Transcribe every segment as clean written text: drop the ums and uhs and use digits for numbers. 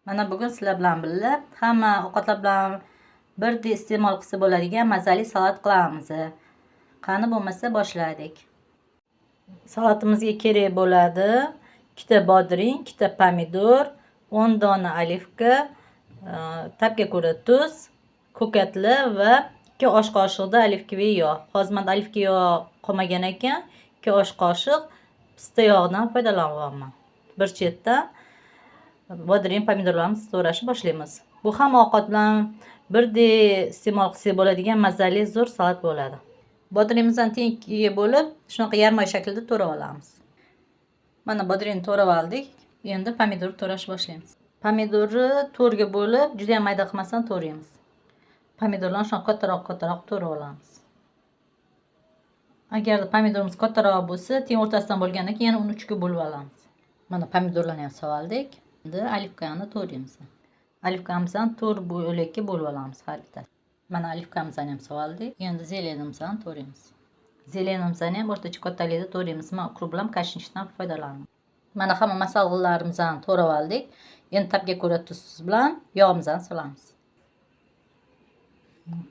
Mana bugun sizlar bilan birga hamma ovqatlar bilan birdek iste'mol qilsa bo'ladigan mazali salat qilamiz. Qani bo'lmasa boshladik. Salatimizga kerak bo'ladi 2 bodring, 2 pomidor, 10 dona olivka, tabga ko'ra tuz, ko'katli va 2 osh qoshiqda olivkaviy yog'. Hozir men olivka yog' qolmagan ekan, 2 osh qoshiq pista yog'idan foydalanyapman. Bir chetda bodring pomidorlarimizni to'g'rashni boshlaymiz. Bu ham ovqat bilan birdek iste'mol qilsak bo'ladigan mazali zo'r salat bo'ladi. Bodringimizni tengiga bo'lib, shunaqa yarmoy shaklida to'rab olamiz. Mana bodringni to'rab oldik. Endi pomidor to'rashni boshlaymiz. Pomidorni to'rga bo'lib, juda ham mayda qilmasdan to'raymiz. Pomidorlarni shunaqa kattaroq to'rab olamiz. Agar pomidorimiz kattaroq bo'lsa, teng o'rtasidan bo'lgandan keyin yana uni 3ga bo'lib olamiz. Mana pomidorlarni ham soldik. Endi olivkani to'raymiz. Olivkamizni 4 bo'lakka bo'lib olamiz har bittasi. Mana olivkamizni ham soldik. Endi zelenimizni to'raymiz. Zelenimizni ham o'rtacha kattalikda to'raymiz. Men kruglab kashnishdan foydalanaman. Mana hamma masalliqlarimizni to'rab oldik. Endi tabga ko'ra tuz bilan yog'imizni solamiz.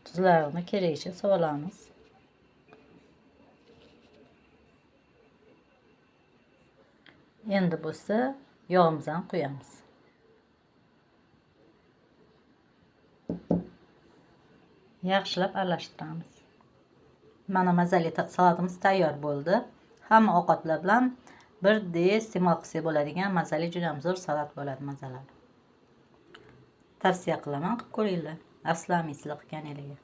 Tuzlarni kerakcha solamiz. Endi bo'lsa yog'imizni qo'yamiz. Yaxshilab aralashtiramiz. Mana mazali salatimiz tayyor bo'ldi. Hamma ovqatlar bilan birdek iste'mol qilsak bo'ladigan mazali juda ham zo'r salat bo'ladi, mazali. Tavsiya qilaman, qilib ko'ringlar. Afsuslamaysizlar qilganingizga.